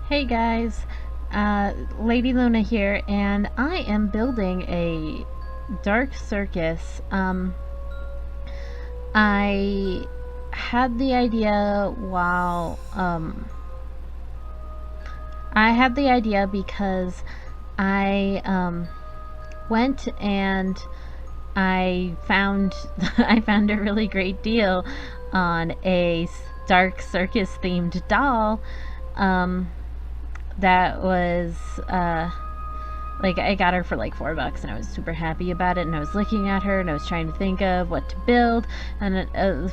Hey guys, Lady Luna here, and I am building a dark circus. I had the idea because I went and I found I found a really great deal on a dark circus themed doll. That was like, I got her for like $4 and I was super happy about it, and I was looking at her and I was trying to think of what to build and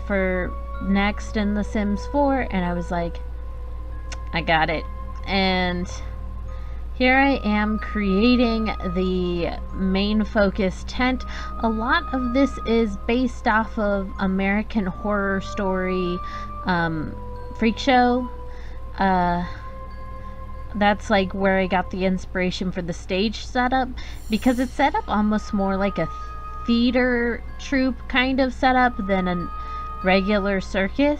for next in The Sims 4, and I was like, I got it. And here I am creating the main focus tent. A lot of this is based off of American Horror Story Freak Show. That's like where I got the inspiration for the stage setup, because it's set up almost more like a theater troupe kind of setup than a regular circus.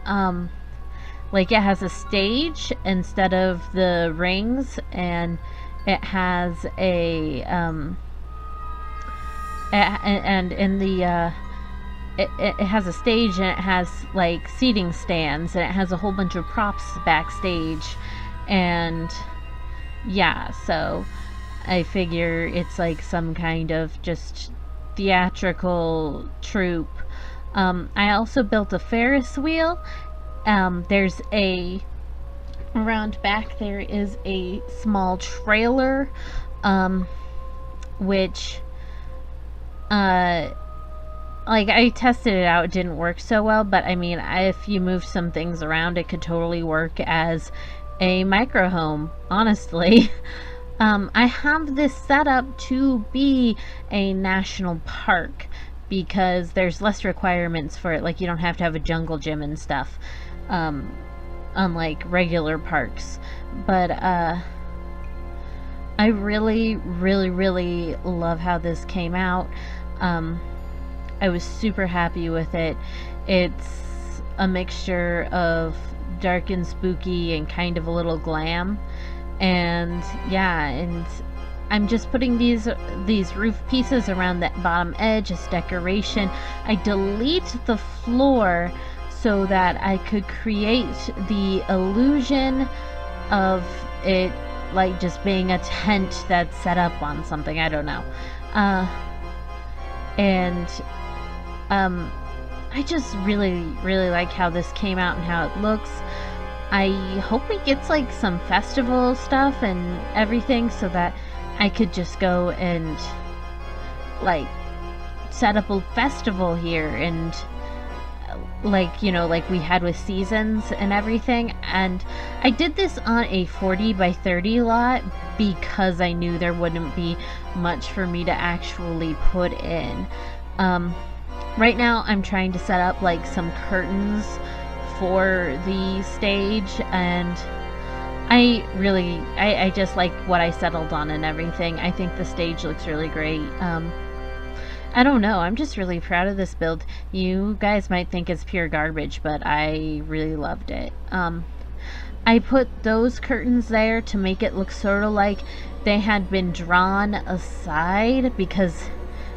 Like, it has a stage instead of the rings, and it has a and in the it has a stage, and it has like seating stands, and it has a whole bunch of props backstage. And yeah, so I figure it's like some kind of just theatrical troupe. I also built a Ferris wheel. There's around back there is a small trailer, which like, I tested it out, it didn't work so well, but I mean, if you move some things around, it could totally work as a micro home, honestly. I have this set up to be a national park because there's less requirements for it. Like, you don't have to have a jungle gym and stuff, unlike regular parks. But I really love how this came out. I was super happy with it. It's a mixture of dark and spooky and kind of a little glam, and yeah, and I'm just putting these roof pieces around that bottom edge as decoration. I delete the floor so that I could create the illusion of it like just being a tent that's set up on something, I don't know. I just really like how this came out and how it looks. I hope it gets like some festival stuff and everything, so that I could just go and like set up a festival here, and like, you know, like we had with seasons and everything. And I did this on a 40 by 30 lot because I knew there wouldn't be much for me to actually put in. Right now I'm trying to set up like some curtains for the stage, and I just like what I settled on and everything. I think the stage looks really great. I don't know, I'm just really proud of this build. You guys might think it's pure garbage, but I really loved it. I put those curtains there to make it look sort of like they had been drawn aside, because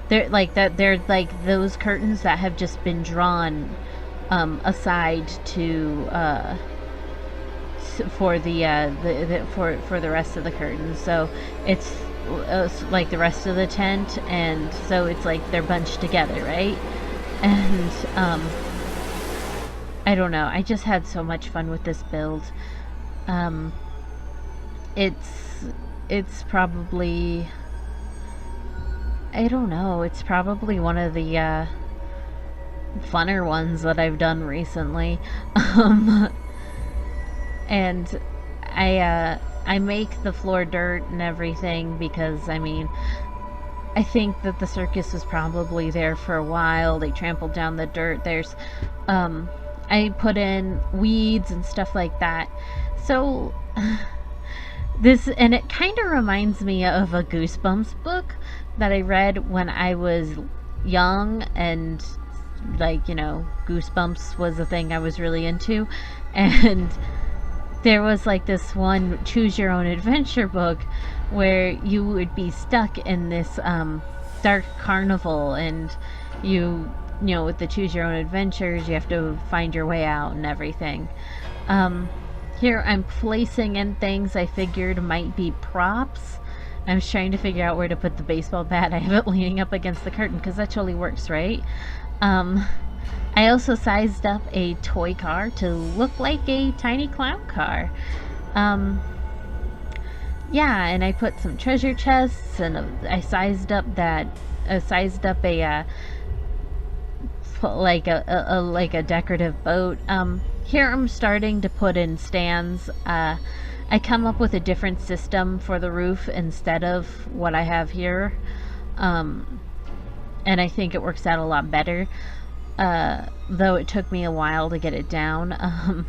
they're like those curtains that have just been drawn aside to for the rest of the curtains. So it's like the rest of the tent, and so it's like they're bunched together, right? And I don't know, I just had so much fun with this build. It's probably I don't know. It's probably one of the funner ones that I've done recently. Um, and I make the floor dirt and everything because, I mean, I think that the circus was probably there for a while. They trampled down the dirt. I put in weeds and stuff like that. So and it kind of reminds me of a Goosebumps book that I read when I was young, and like, Goosebumps was a thing I was really into. And there was like this one choose your own adventure book where you would be stuck in this dark carnival, and with the choose your own adventures, you have to find your way out and everything. Here I'm placing in things I figured might be props. I was trying to figure out where to put the baseball bat. I have it leaning up against the curtain because that totally works, right? I also sized up a toy car to look like a tiny clown car. Yeah, and I put some treasure chests, and I sized up a like a decorative boat. Here I'm starting to put in stands. I come up with a different system for the roof instead of what I have here, and I think it works out a lot better, though it took me a while to get it down.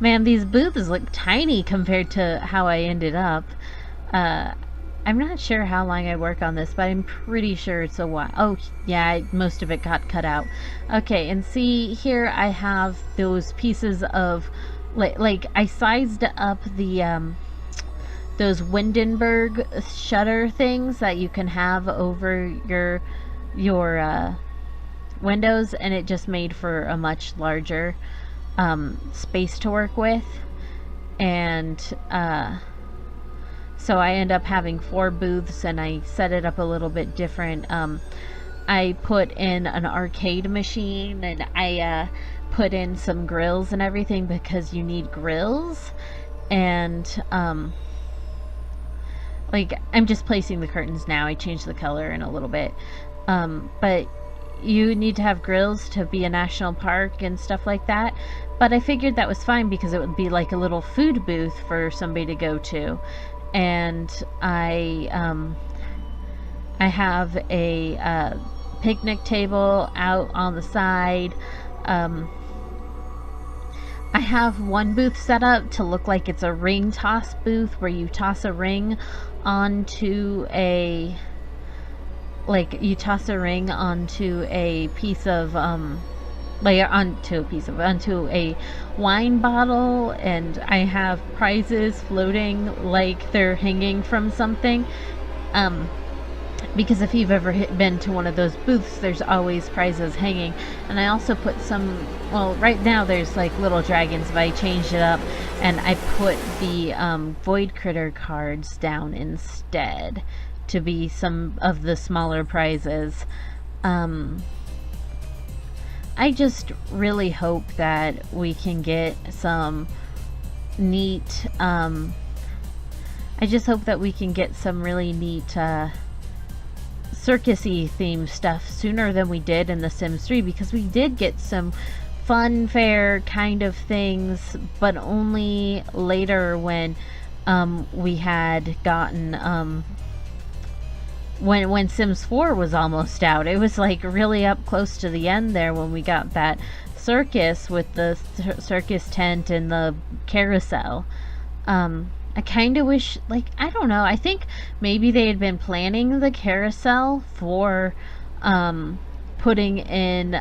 Man, these booths look tiny compared to how I ended up. I'm not sure how long I work on this, but I'm pretty sure it's a while. Oh, yeah, most of it got cut out. Okay, and see, here I have those pieces of, like I sized up the, those Windenburg shutter things that you can have over your windows, and it just made for a much larger space to work with. And so I end up having 4 booths, and I set it up a little bit different. I put in an arcade machine, and I put in some grills and everything because you need grills. And like, I'm just placing the curtains now. I changed the color in a little bit, but you need to have grills to be a national park and stuff like that. But I figured that was fine because it would be like a little food booth for somebody to go to. And I have a picnic table out on the side. I have one booth set up to look like it's a ring toss booth, where you toss a ring onto a piece of onto a wine bottle, and I have prizes floating like they're hanging from something. Because if you've ever been to one of those booths, there's always prizes hanging. And I also put some, well, right now there's like little dragons, but I changed it up and I put the Void Critter cards down instead to be some of the smaller prizes. I just really hope that we can get some neat, I just hope that we can get some really neat circus-y themed stuff sooner than we did in The Sims 3, because we did get some fun fair kind of things, but only later when we had gotten when Sims 4 was almost out. It was like really up close to the end there when we got that circus with the circus tent and the carousel. I kind of wish, like, I don't know, I think maybe they had been planning the carousel for putting in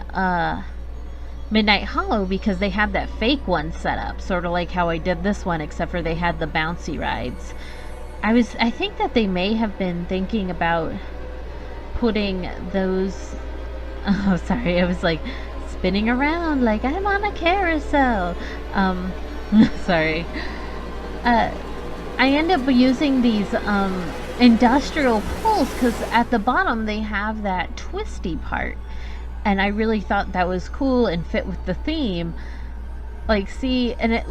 Midnight Hollow, because they had that fake one set up, sort of like how I did this one, except for they had the bouncy rides. I think that they may have been thinking about putting those, oh sorry, I was like spinning around like I'm on a carousel. Sorry. I end up using these industrial poles because at the bottom they have that twisty part, and I really thought that was cool and fit with the theme. like see, and it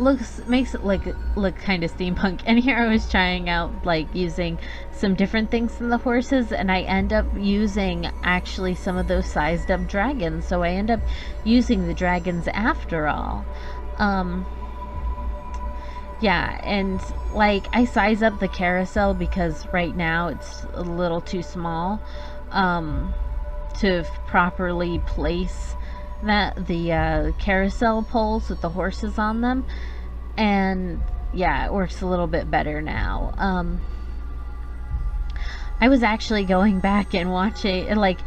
makes it look kind of steampunk. And here I was trying out like using some different things in the horses, and I end up using actually some of those sized up dragons, so I end up using the dragons after all. Yeah, and like I size up the carousel because right now it's a little too small to properly place the carousel poles with the horses on them, and yeah, it works a little bit better now. I was actually going back and watching, like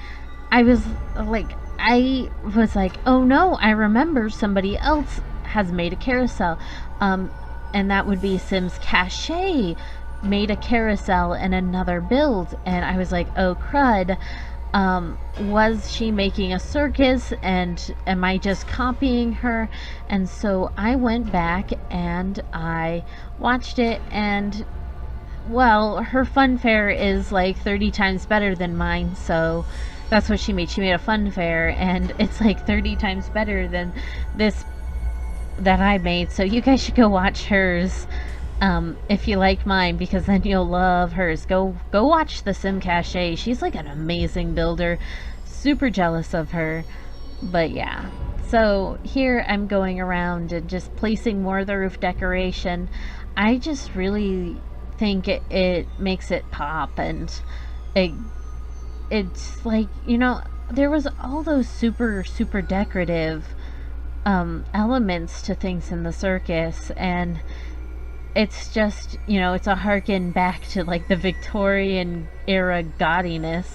I was like oh no, I remember somebody else has made a carousel, and that would be Sims Cache made a carousel in another build, and I was like, oh crud, was she making a circus, and am I just copying her? And so I went back and I watched it, and well, her fun fair is like 30 times better than mine, so that's what she made. She made a fun fair, and it's like 30 times better than this that I made, so you guys should go watch hers if you like mine, because then you'll love hers. Go watch the Sim Cache. She's like an amazing builder. Super jealous of her. But yeah, so here I'm going around and just placing more of the roof decoration. I just really think it makes it pop, and it's like, you know, there was all those super decorative elements to things in the circus, and it's just, you know, it's a harken back to like the Victorian era gaudiness.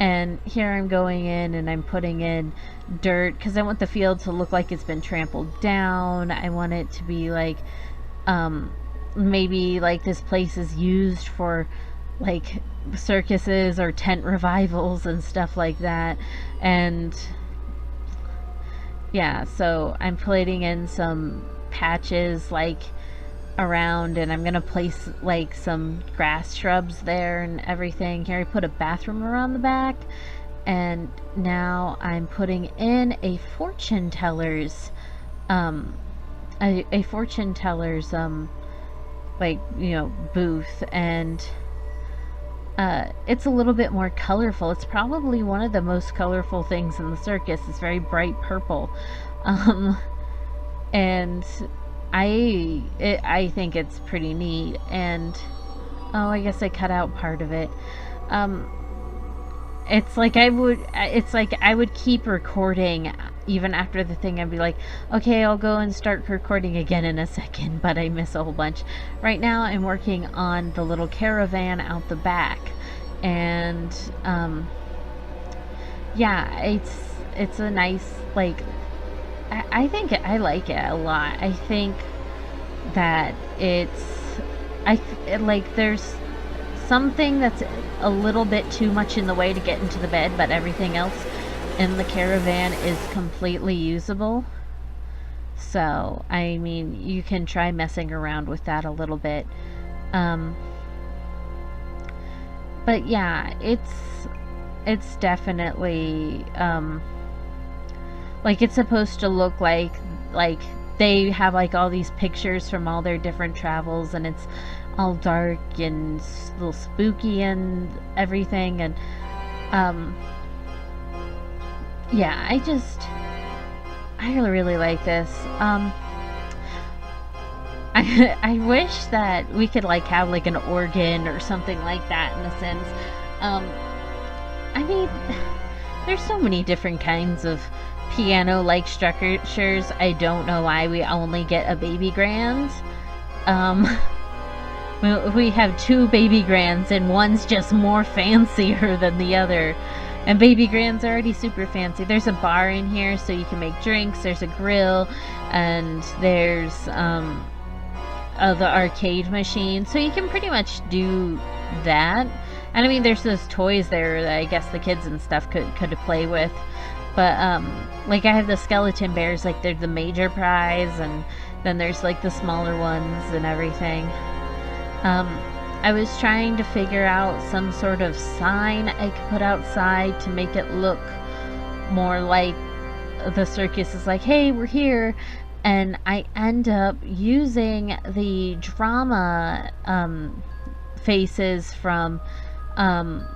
And here I'm going in and I'm putting in dirt because I want the field to look like it's been trampled down. I want it to be like maybe like this place is used for like circuses or tent revivals and stuff like that. And yeah, so I'm putting in some patches like around, and I'm gonna place like some grass shrubs there and everything. Here I put a bathroom around the back, and now I'm putting in a fortune teller's a fortune teller's like, you know, booth, and it's a little bit more colorful. It's probably one of the most colorful things in the circus. It's very bright purple, and I think it's pretty neat. And oh, I guess I cut out part of it. It's like I would keep recording even after the thing. I'd be like, okay, I'll go and start recording again in a second, but I miss a whole bunch. Right now I'm working on the little caravan out the back, and yeah, it's a nice, like, I think I like it a lot. I think that like there's something that's a little bit too much in the way to get into the bed, but everything else in the caravan is completely usable. So I mean, you can try messing around with that a little bit, but yeah, it's definitely like it's supposed to look like they have like all these pictures from all their different travels, and it's all dark and a little spooky and everything. And yeah, I really like this. I wish that we could like have like an organ or something like that in The Sims. I mean, there's so many different kinds of piano-like structures. I don't know why we only get a baby grand. We have two baby grands, and one's just more fancier than the other. And baby grand's already super fancy. There's a bar in here so you can make drinks. There's a grill, and there's the arcade machine, so you can pretty much do that. And I mean, there's those toys there that I guess the kids and stuff could play with. But like I have the skeleton bears, like they're the major prize, and then there's like the smaller ones and everything. I was trying to figure out some sort of sign I could put outside to make it look more like the circus is like, hey, we're here. and I end up using the drama faces um,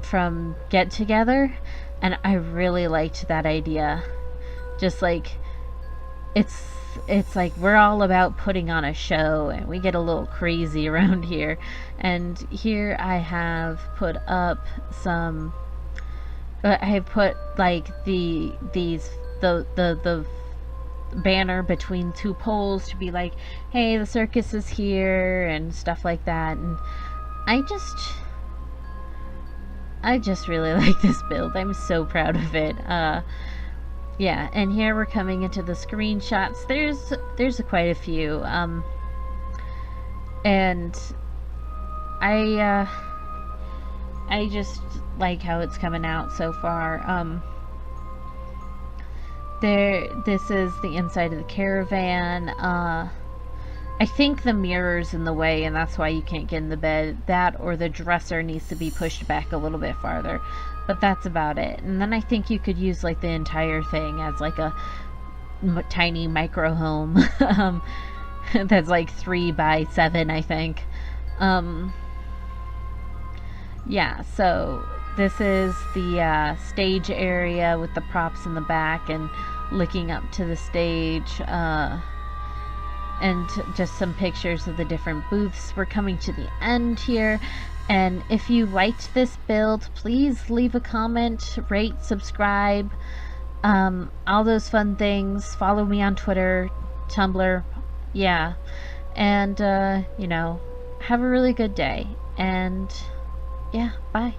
from Get Together, and I really liked that idea. Just like it's it's like we're all about putting on a show, and we get a little crazy around here. And here I have put up some. I have put like the banner between two poles to be like, hey, the circus is here and stuff like that. And I just I just really like this build. I'm so proud of it. Yeah, and here we're coming into the screenshots. There's quite a few. And I just like how it's coming out so far. This is the inside of the caravan. I think the mirror's in the way, and that's why you can't get in the bed. That or the dresser needs to be pushed back a little bit farther. But that's about it. And then I think you could use like the entire thing as like a tiny micro home. That's like 3 by 7, I think. Yeah, so this is the stage area with the props in the back and looking up to the stage. And just some pictures of the different booths. We're coming to the end here, and if you liked this build, please leave a comment, rate, subscribe, all those fun things. Follow me on Twitter, Tumblr, yeah, and you know, have a really good day, and yeah, bye.